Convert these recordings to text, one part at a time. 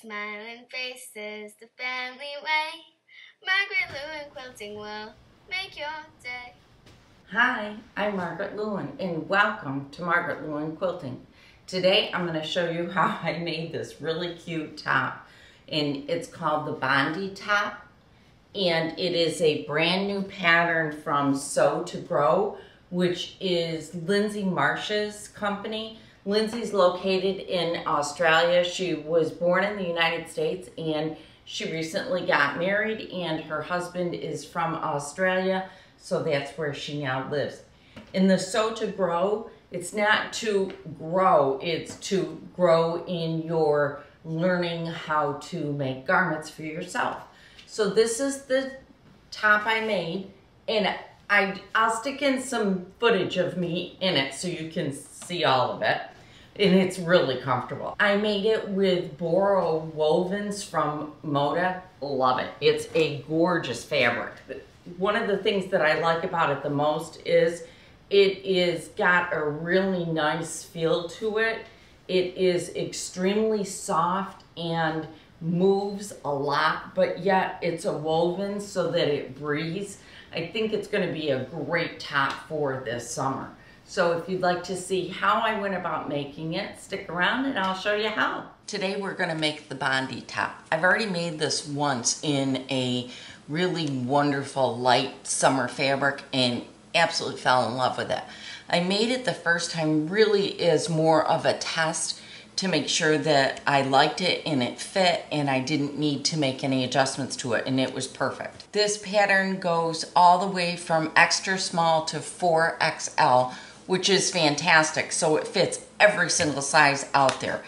Smiling faces, the family way. Margaret Lewin Quilting will make your day. Hi, I'm Margaret Lewin and welcome to Margaret Lewin Quilting. Today I'm going to show you how I made this really cute top, and it's called the Bondi top, and it is a brand new pattern from Sew to Grow, which is Lindsay Marsh's company. Lindsay's located in Australia. She was born in the United States and she recently got married, and her husband is from Australia, so that's where she now lives. In the Sew to Grow, it's not to grow, it's to grow in your learning how to make garments for yourself. So this is the top I made, and I'll stick in some footage of me in it so you can see all of it. And it's really comfortable. I made it with Boro wovens from Moda. Love it. It's a gorgeous fabric. One of the things that I like about it the most is it is got a really nice feel to it. It is extremely soft and moves a lot, but yet it's a woven so that it breathes. I think it's going to be a great top for this summer. So if you'd like to see how I went about making it, stick around and I'll show you how. Today we're going to make the Bondi top. I've already made this once in a really wonderful light summer fabric and absolutely fell in love with it. I made it the first time really as more of a test to make sure that I liked it and it fit and I didn't need to make any adjustments to it, and it was perfect. This pattern goes all the way from extra small to 4XL, which is fantastic, so it fits every single size out there.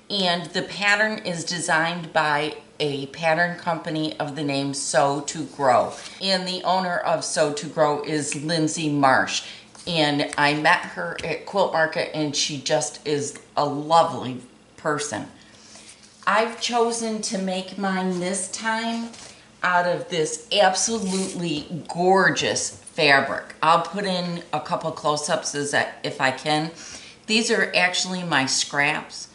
And the pattern is designed by a pattern company of the name Sew to Grow. And the owner of Sew to Grow is Lindsay Marsh. And I met her at Quilt Market and she just is a lovely person. I've chosen to make mine this time out of this absolutely gorgeous fabric. I'll put in a couple close-ups if I can. These are actually my scraps,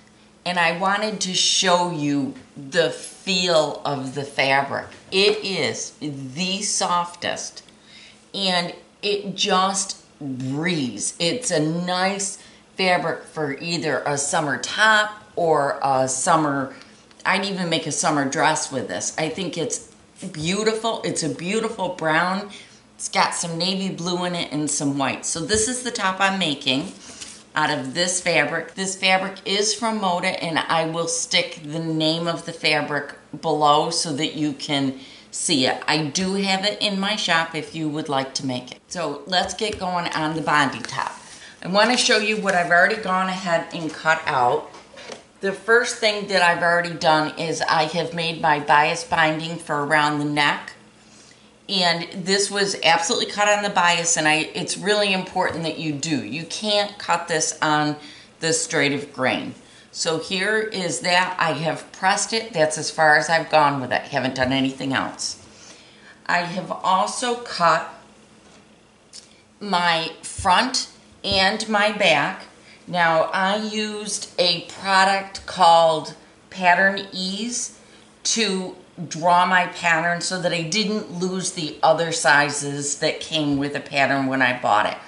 and I wanted to show you the feel of the fabric. It is the softest, and it just breathes. It's a nice fabric for either a summer top or a summer, I'd even make a summer dress with this. I think it's beautiful. It's a beautiful brown. It's got some navy blue in it and some white. So this is the top I'm making out of this fabric. This fabric is from Moda, and I will stick the name of the fabric below so that you can see it. I do have it in my shop if you would like to make it. So let's get going on the Bondi top. I want to show you what I've already gone ahead and cut out. The first thing that I've already done is I have made my bias binding for around the neck. And this was absolutely cut on the bias, and it's really important that you do. You can't cut this on the straight of grain. So here is that. I have pressed it. That's as far as I've gone with it. Haven't done anything else. I have also cut my front and my back. Now, I used a product called Pattern Ease to draw my pattern so that I didn't lose the other sizes that came with the pattern when I bought it.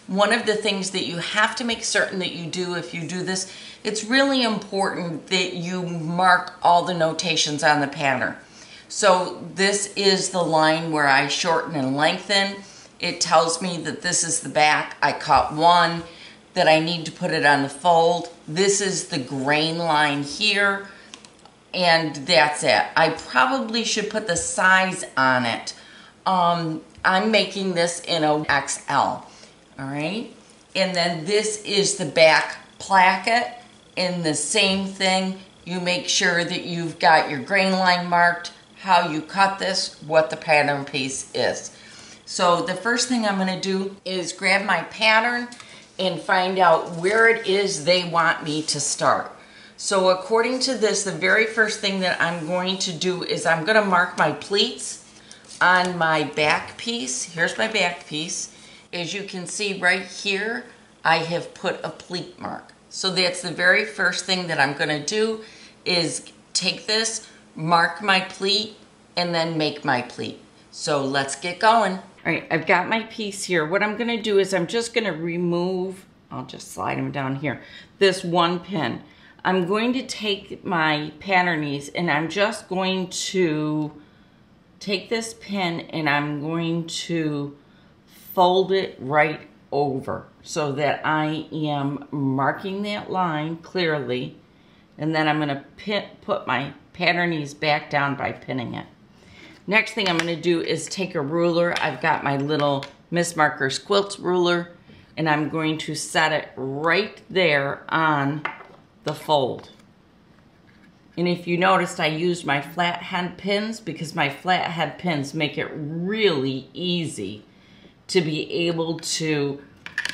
One of the things that you have to make certain that you do if you do this, it's really important that you mark all the notations on the pattern. So this is the line where I shorten and lengthen. It tells me that this is the back. I cut one, that I need to put it on the fold. This is the grain line here, and that's it. I probably should put the size on it. I'm making this in a XL, all right? And then this is the back placket, and the same thing. You make sure that you've got your grain line marked, how you cut this, what the pattern piece is. So the first thing I'm gonna do is grab my pattern and find out where it is they want me to start. So according to this, the very first thing that I'm going to do is I'm going to mark my pleats on my back piece. Here's my back piece. As you can see right here, I have put a pleat mark. So that's the very first thing that I'm going to do is take this, mark my pleat, and then make my pleat. So let's get going. All right, I've got my piece here. What I'm gonna do is I'm just gonna remove, I'll just slide them down here, this one pin. I'm going to take my patternese and I'm just going to take this pin and I'm going to fold it right over so that I am marking that line clearly, and then I'm going to put my patternese back down by pinning it. Next thing I'm going to do is take a ruler. I've got my little Miss Marker's Quilts ruler, and I'm going to set it right there on the fold. And if you noticed, I used my flathead pins because my flathead pins make it really easy to be able to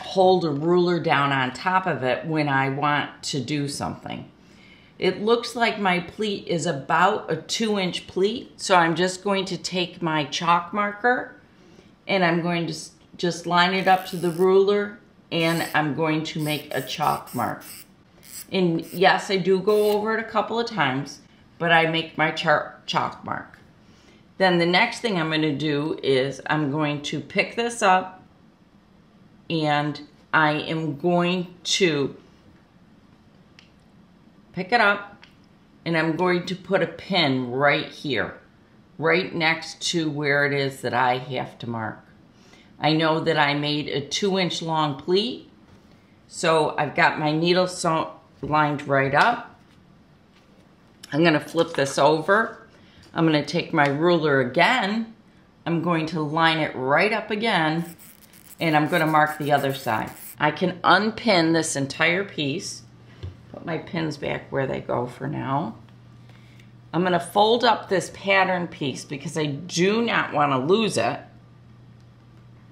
hold a ruler down on top of it when I want to do something. It looks like my pleat is about a 2-inch pleat, so I'm just going to take my chalk marker and I'm going to just line it up to the ruler, and I'm going to make a chalk mark. And yes, I do go over it a couple of times, but I make my chalk mark. Then the next thing I'm going to do is I'm going to pick this up and I am going to pick it up and I'm going to put a pin right here, right next to where it is that I have to mark. I know that I made a 2-inch long pleat, so I've got my needle lined right up. I'm going to flip this over. I'm going to take my ruler again. I'm going to line it right up again, and I'm going to mark the other side. I can unpin this entire piece. Put my pins back where they go for now. I'm going to fold up this pattern piece because I do not want to lose it,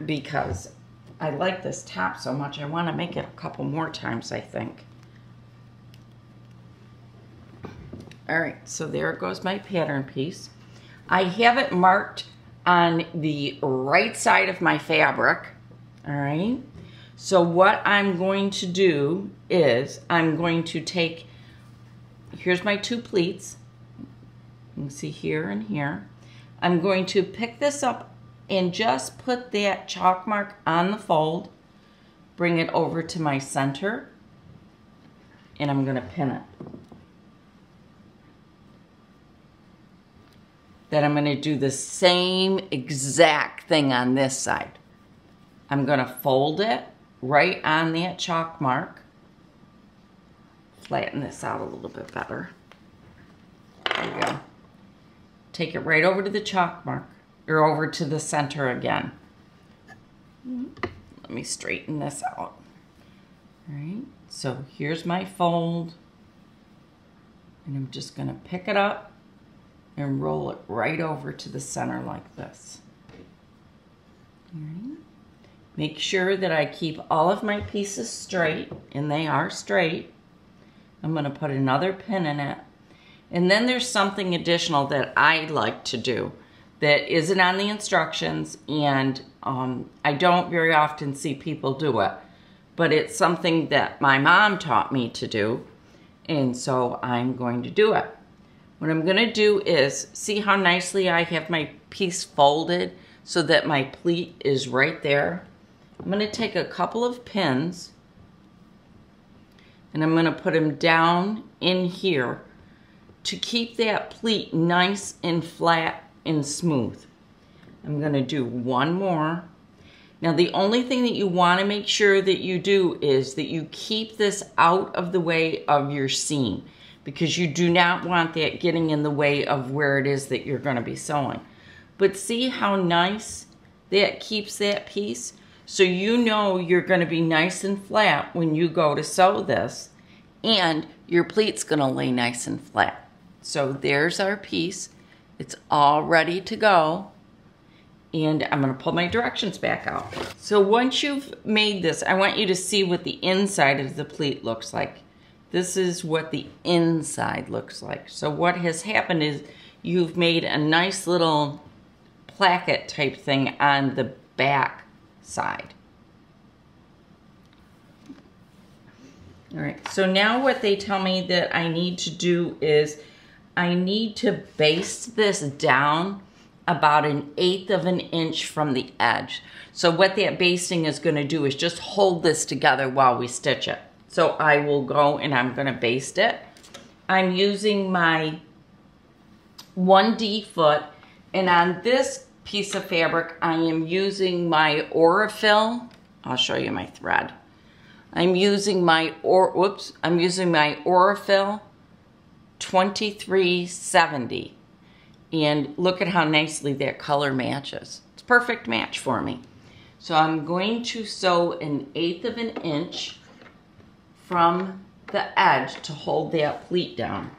because I like this top so much. I want to make it a couple more times, I think. All right, so there goes my pattern piece. I have it marked on the right side of my fabric, all right? So what I'm going to do is I'm going to take, here's my 2 pleats. You can see here and here. I'm going to pick this up and just put that chalk mark on the fold, bring it over to my center, and I'm gonna pin it. Then I'm going to do the same exact thing on this side. I'm going to fold it right on that chalk mark. Flatten this out a little bit better. There we go. Take it right over to the chalk mark, or over to the center again. Let me straighten this out. All right, so here's my fold. And I'm just going to pick it up and roll it right over to the center like this. All right. Make sure that I keep all of my pieces straight, and they are straight. I'm going to put another pin in it. And then there's something additional that I like to do that isn't on the instructions, and I don't very often see people do it, but it's something that my mom taught me to do, and so I'm going to do it. What I'm going to do is, see how nicely I have my piece folded so that my pleat is right there? I'm going to take a couple of pins and I'm going to put them down in here to keep that pleat nice and flat and smooth. I'm going to do one more. Now the only thing that you want to make sure that you do is that you keep this out of the way of your seam, because you do not want that getting in the way of where it is that you're going to be sewing. But see how nice that keeps that piece? So you know you're going to be nice and flat when you go to sew this, and your pleat's going to lay nice and flat. So there's our piece. It's all ready to go. And I'm going to pull my directions back out. So once you've made this, I want you to see what the inside of the pleat looks like. This is what the inside looks like. So what has happened is you've made a nice little placket type thing on the back side. All right, so now what they tell me that I need to do is I need to baste this down about 1/8 of an inch from the edge. So what that basting is going to do is just hold this together while we stitch it. So I will go and I'm going to baste it. I'm using my 1D foot, and on this piece of fabric I am using my Aurifil. I'll show you my thread. I'm using my Aurifil 2370. And look at how nicely that color matches. It's a perfect match for me. So I'm going to sew 1/8 of an inch from the edge to hold that pleat down.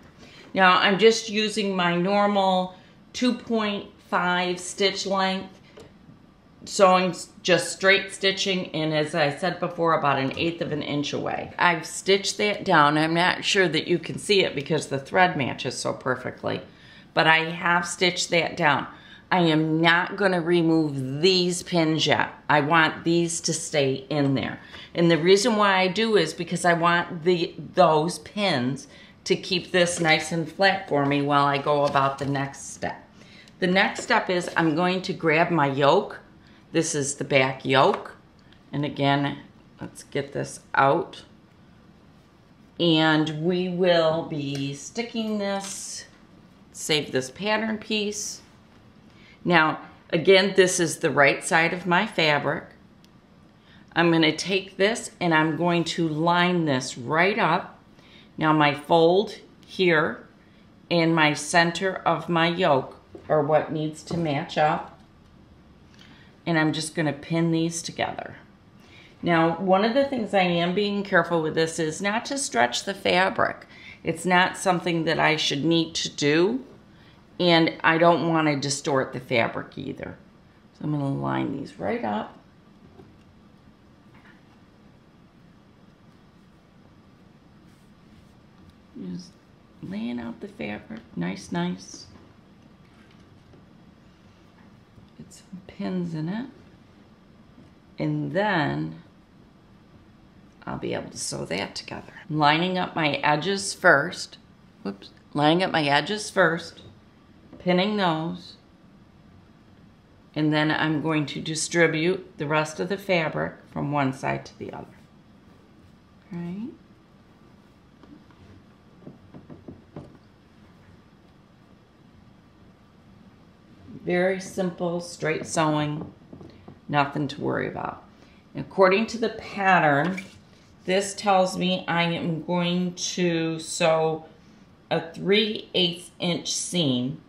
Now I'm just using my normal 2.5 stitch length, sewing just straight stitching, and as I said before, about 1/8 of an inch away. I've stitched that down. I'm not sure that you can see it because the thread matches so perfectly, but I have stitched that down. I am not going to remove these pins yet. I want these to stay in there. And the reason why I do is because I want those pins to keep this nice and flat for me while I go about the next step. The next step is I'm going to grab my yoke. This is the back yoke. And again, let's get this out. And we will be sticking this, save this pattern piece. Now, again, this is the right side of my fabric. I'm going to take this and I'm going to line this right up. Now my fold here and my center of my yoke are what needs to match up. And I'm just going to pin these together. Now, one of the things I am being careful with this is not to stretch the fabric. It's not something that I should need to do. And I don't want to distort the fabric either. So I'm going to line these right up. Just laying out the fabric, nice, nice. Get some pins in it. And then I'll be able to sew that together. Lining up my edges first. Whoops. Lining up my edges first. Pinning those, and then I'm going to distribute the rest of the fabric from one side to the other. Right? Very simple, straight sewing, nothing to worry about. According to the pattern, this tells me I am going to sew a 3/8 inch seam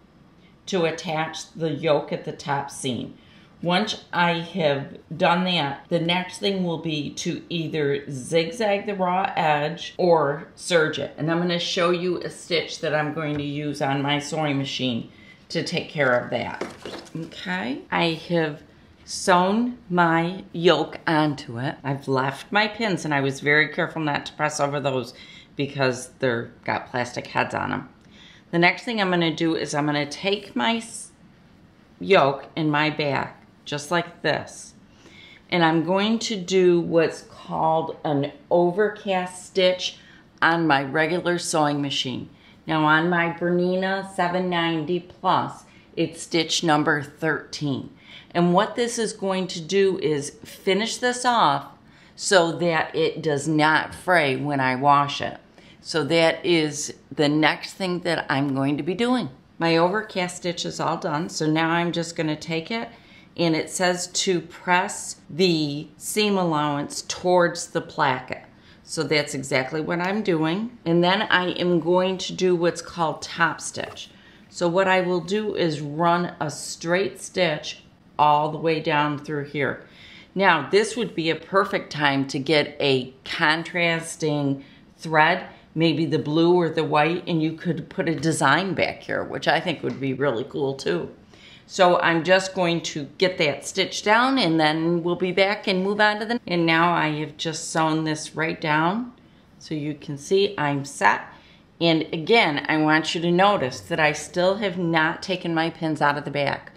to attach the yoke at the top seam. Once I have done that, the next thing will be to either zigzag the raw edge or serge it. And I'm going to show you a stitch that I'm going to use on my sewing machine to take care of that. Okay, I have sewn my yoke onto it. I've left my pins, and I was very careful not to press over those because they're got plastic heads on them. The next thing I'm going to do is I'm going to take my yoke in my back, just like this, and I'm going to do what's called an overcast stitch on my regular sewing machine. Now on my Bernina 790 Plus, it's stitch number 13. And what this is going to do is finish this off so that it does not fray when I wash it. So that is the next thing that I'm going to be doing. My overcast stitch is all done, so now I'm just going to take it, and it says to press the seam allowance towards the placket. So that's exactly what I'm doing. And then I am going to do what's called top stitch. So what I will do is run a straight stitch all the way down through here. Now this would be a perfect time to get a contrasting thread, maybe the blue or the white, and you could put a design back here, which I think would be really cool too. So I'm just going to get that stitch down, and then we'll be back and move on to the, and now I have just sewn this right down so you can see I'm set. And again, I want you to notice that I still have not taken my pins out of the back.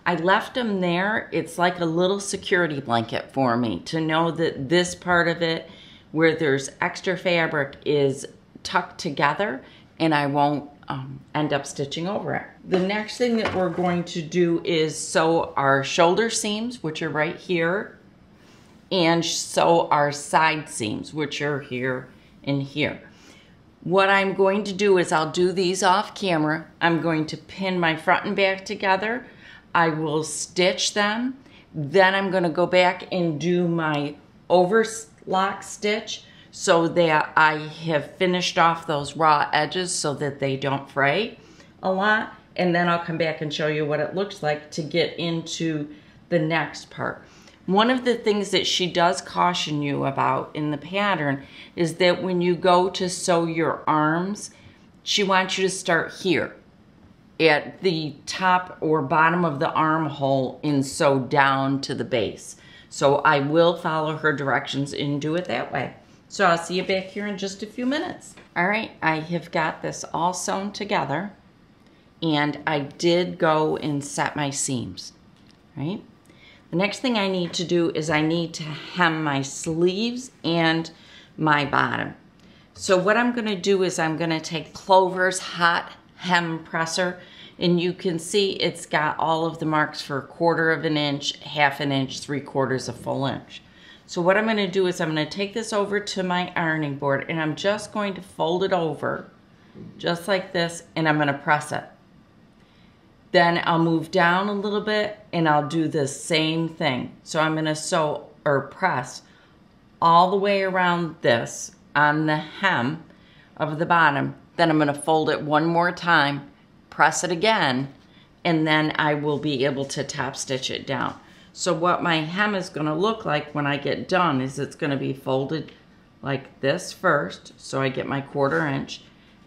I left them there. It's like a little security blanket for me to know that this part of it where there's extra fabric is tucked together, and I won't end up stitching over it. The next thing that we're going to do is sew our shoulder seams, which are right here, and sew our side seams, which are here and here. What I'm going to do is I'll do these off camera. I'm going to pin my front and back together. I will stitch them. Then I'm going to go back and do my overlock stitch so that I have finished off those raw edges so that they don't fray a lot. And then I'll come back and show you what it looks like to get into the next part. One of the things that she does caution you about in the pattern is that when you go to sew your arms, she wants you to start here at the top or bottom of the armhole and sew down to the base. So I will follow her directions and do it that way. So I'll see you back here in just a few minutes. All right, I have got this all sewn together, and I did go and set my seams, right? The next thing I need to do is I need to hem my sleeves and my bottom. So what I'm gonna do is I'm gonna take Clover's hot hem presser, and you can see it's got all of the marks for 1/4 of an inch, 1/2 an inch, 3/4 a full inch. So what I'm gonna do is I'm gonna take this over to my ironing board, and I'm just going to fold it over just like this, and I'm gonna press it. Then I'll move down a little bit and I'll do the same thing. So I'm gonna sew or press all the way around this on the hem of the bottom. Then I'm gonna fold it one more time, press it again, and then I will be able to top stitch it down. So what my hem is gonna look like when I get done is it's gonna be folded like this first, so I get my 1/4 inch,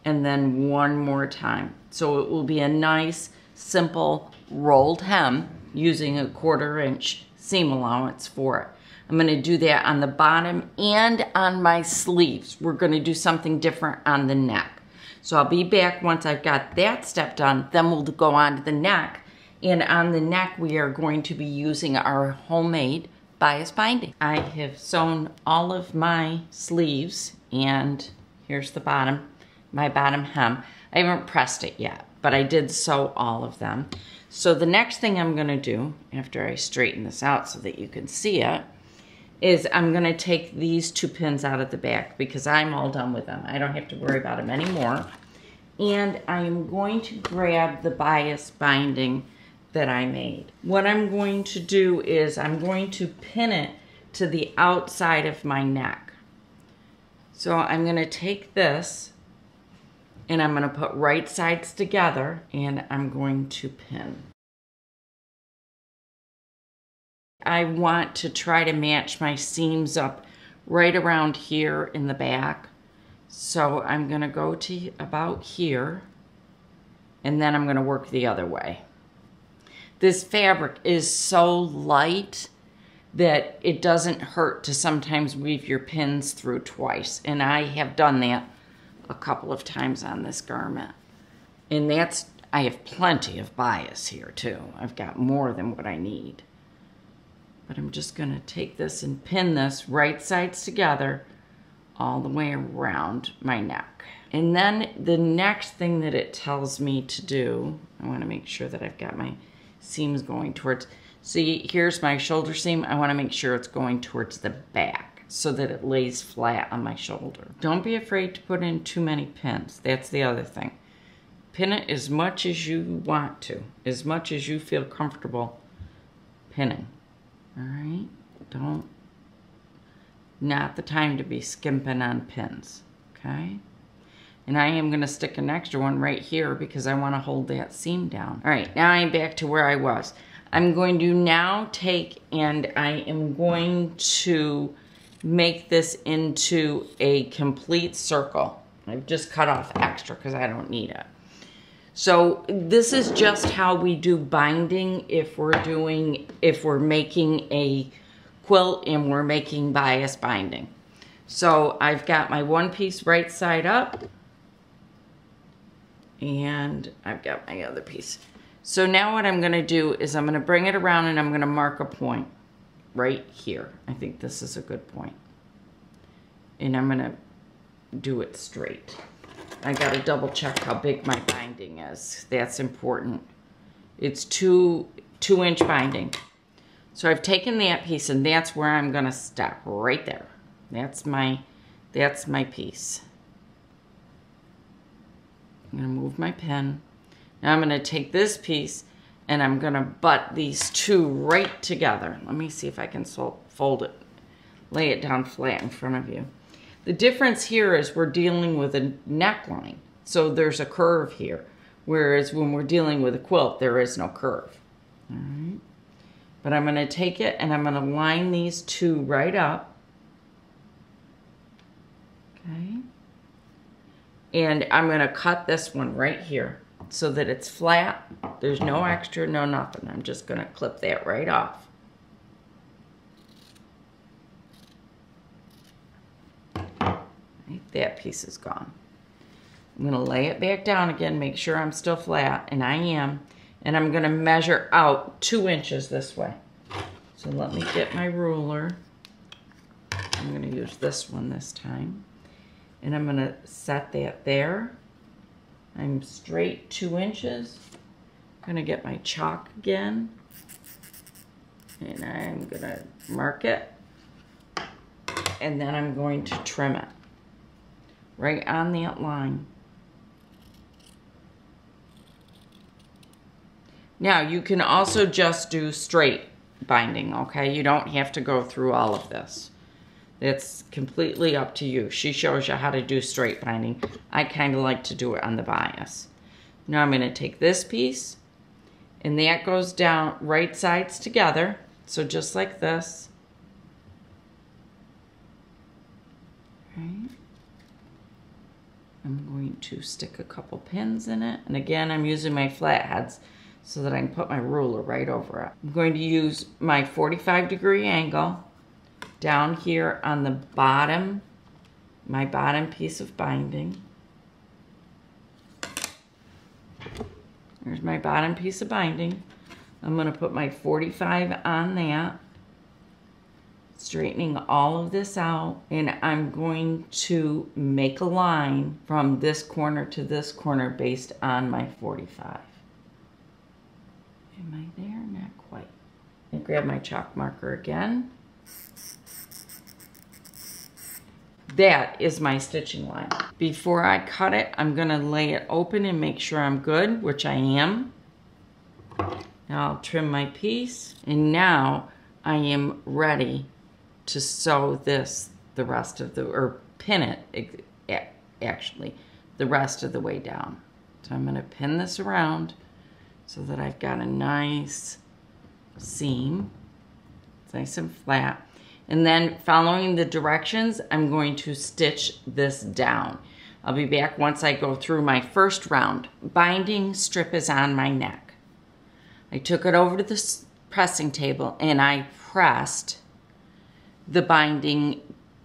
and then one more time. So it will be a nice, simple rolled hem using a 1/4 inch seam allowance for it. I'm gonna do that on the bottom and on my sleeves. We're gonna do something different on the neck. So I'll be back once I've got that step done, then we'll go on to the neck. And on the neck, we are going to be using our homemade bias binding. I have sewn all of my sleeves, and here's the bottom, my bottom hem. I haven't pressed it yet, but I did sew all of them. So the next thing I'm gonna do, after I straighten this out so that you can see it, is I'm gonna take these 2 pins out of the back because I'm all done with them. I don't have to worry about them anymore. And I am going to grab the bias binding that I made. What I'm going to do is I'm going to pin it to the outside of my neck. So I'm gonna take this and I'm gonna put right sides together and I'm going to pin. I want to try to match my seams up right around here in the back. So I'm gonna go to about here, and then I'm gonna work the other way. This fabric is so light that it doesn't hurt to sometimes weave your pins through twice. And I have done that a couple of times on this garment. And I have plenty of bias here too. I've got more than what I need. But I'm just gonna take this and pin this right sides together all the way around my neck. And then the next thing that it tells me to do, I wanna make sure that I've got my seams going towards, see, here's my shoulder seam. I wanna make sure it's going towards the back so that it lays flat on my shoulder. Don't be afraid to put in too many pins. That's the other thing. Pin it as much as you want to, as much as you feel comfortable pinning. All right, not the time to be skimping on pins, okay? And I am gonna stick an extra one right here because I wanna hold that seam down. All right, now I'm back to where I was. I'm going to now take and I am going to make this into a complete circle. I've just cut off extra because I don't need it. So this is just how we do binding if we're making a quilt and we're making bias binding. So I've got my one piece right side up and I've got my other piece. So now what I'm gonna do is I'm gonna bring it around and I'm gonna mark a point right here. I think this is a good point. And I'm gonna do it straight. I gotta double check how big my binding is. That's important. It's 2-inch binding. So I've taken that piece and that's where I'm gonna stop, right there. That's my piece. I'm gonna move my pen. Now I'm gonna take this piece and I'm gonna butt these two right together. Let me see if I can fold it, lay it down flat in front of you. The difference here is we're dealing with a neckline. So there's a curve here. Whereas when we're dealing with a quilt, there is no curve. All right. But I'm gonna take it and I'm gonna line these two right up. Okay. And I'm gonna cut this one right here so that it's flat. There's no extra, no nothing. I'm just gonna clip that right off. Right, that piece is gone. I'm gonna lay it back down again, make sure I'm still flat, and I am. And I'm gonna measure out 2 inches this way. So let me get my ruler. I'm gonna use this one this time. And I'm gonna set that there. I'm straight 2 inches. I'm gonna get my chalk again. And I'm gonna mark it. And then I'm going to trim it. Right on that line. Now you can also just do straight binding, okay? You don't have to go through all of this. It's completely up to you. She shows you how to do straight binding. I kind of like to do it on the bias. Now I'm going to take this piece, and that goes down right sides together. So just like this. Right. I'm going to stick a couple pins in it. And again, I'm using my flatheads so that I can put my ruler right over it. I'm going to use my 45-degree angle down here on the bottom, my bottom piece of binding. There's my bottom piece of binding. I'm going to put my 45 on that, straightening all of this out, and I'm going to make a line from this corner to this corner based on my 45. Am I there? Not quite. And grab my chalk marker again. That is my stitching line. Before I cut it, I'm gonna lay it open and make sure I'm good, which I am. Now I'll trim my piece, and now I am ready to sew this the rest of the, or pin it actually, the rest of the way down. So I'm gonna pin this around so that I've got a nice seam. It's nice and flat. And then following the directions, I'm going to stitch this down. I'll be back once I go through my first round. Binding strip is on my neck. I took it over to the pressing table and I pressed the binding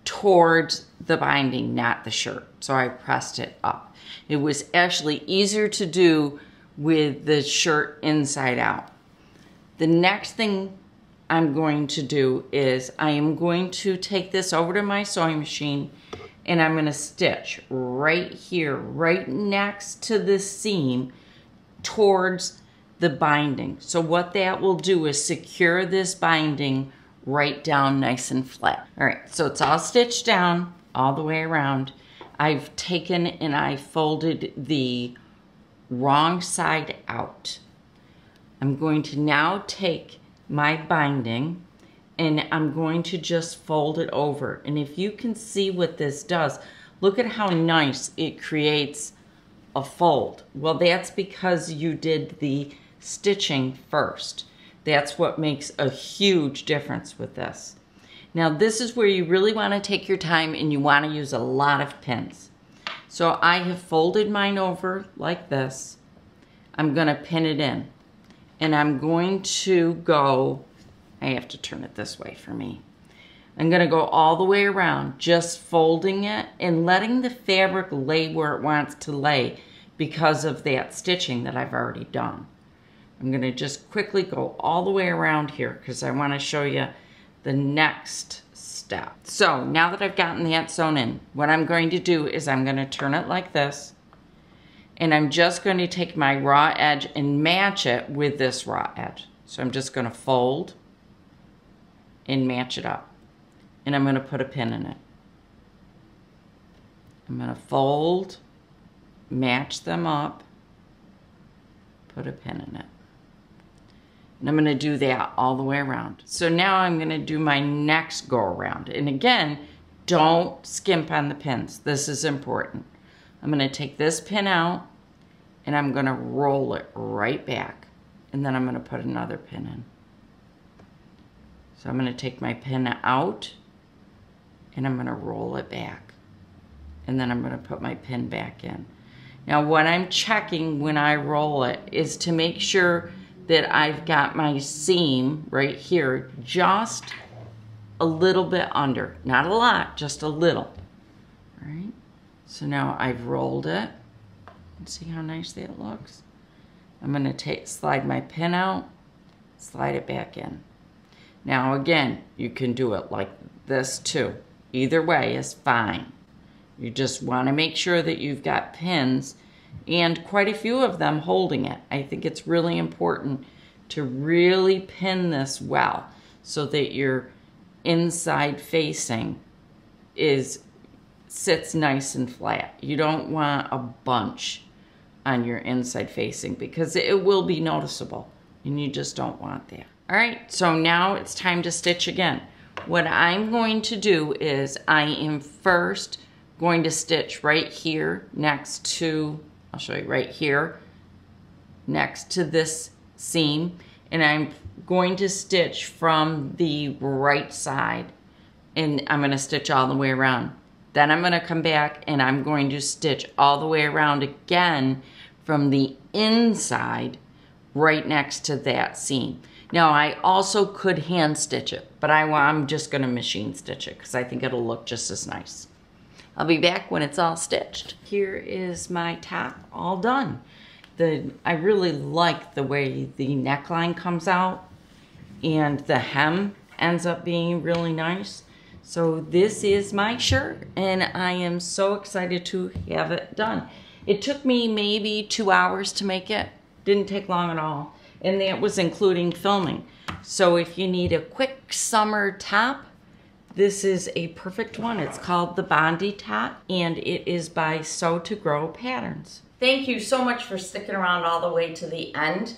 towards the binding, not the shirt. So I pressed it up. It was actually easier to do with the shirt inside out. The next thing I'm going to do is I am going to take this over to my sewing machine and I'm going to stitch right here, right next to the seam towards the binding. So what that will do is secure this binding right down nice and flat. All right, so it's all stitched down all the way around. I've taken and I folded the wrong side out. I'm going to now take my binding and I'm going to just fold it over. And if you can see what this does, look at how nice it creates a fold. Well, that's because you did the stitching first. That's what makes a huge difference with this. Now this is where you really want to take your time and you want to use a lot of pins. So I have folded mine over like this. I'm going to pin it in. And I'm going to go, I have to turn it this way for me. I'm going to go all the way around, just folding it and letting the fabric lay where it wants to lay because of that stitching that I've already done. I'm going to just quickly go all the way around here because I want to show you the next step. So now that I've gotten that sewn in, what I'm going to do is I'm going to turn it like this. And I'm just going to take my raw edge and match it with this raw edge. So I'm just going to fold and match it up. And I'm going to put a pin in it. I'm going to fold, match them up, put a pin in it. And I'm going to do that all the way around. So now I'm going to do my next go around. And again, don't skimp on the pins. This is important. I'm going to take this pin out and I'm going to roll it right back. And then I'm going to put another pin in. So I'm going to take my pin out and I'm going to roll it back. And then I'm going to put my pin back in. Now what I'm checking when I roll it is to make sure that I've got my seam right here just a little bit under. Not a lot, just a little. All right. So now I've rolled it. See how nice that looks? I'm going to slide my pin out, slide it back in. Now again, you can do it like this too. Either way is fine. You just want to make sure that you've got pins and quite a few of them holding it. I think it's really important to really pin this well so that your inside facing sits nice and flat. You don't want a bunch on your inside facing because it will be noticeable and you just don't want that. All right, so now it's time to stitch again. What I'm going to do is I am first going to stitch right here next to, I'll show you right here, next to this seam, and I'm going to stitch from the right side, and I'm going to stitch all the way around. Then I'm going to come back and I'm going to stitch all the way around again from the inside right next to that seam. Now I also could hand stitch it, but I'm just going to machine stitch it because I think it'll look just as nice. I'll be back when it's all stitched. Here is my top all done. I really like the way the neckline comes out and the hem ends up being really nice. So this is my shirt and I am so excited to have it done. It took me maybe 2 hours to make it. Didn't take long at all. And that was including filming. So if you need a quick summer top, this is a perfect one. It's called the Bondi top and it is by Sew to Grow Patterns. Thank you so much for sticking around all the way to the end.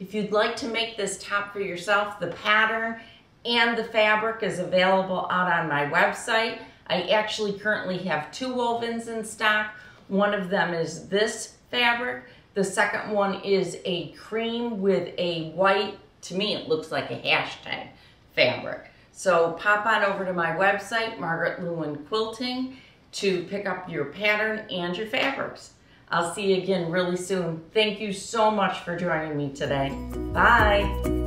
If you'd like to make this top for yourself, the pattern and the fabric is available out on my website. I actually currently have 2 wovens in stock. One of them is this fabric. The second one is a cream with a white, to me it looks like a hashtag fabric. So pop on over to my website, Margaret Lewin Quilting, to pick up your pattern and your fabrics. I'll see you again really soon. Thank you so much for joining me today. Bye.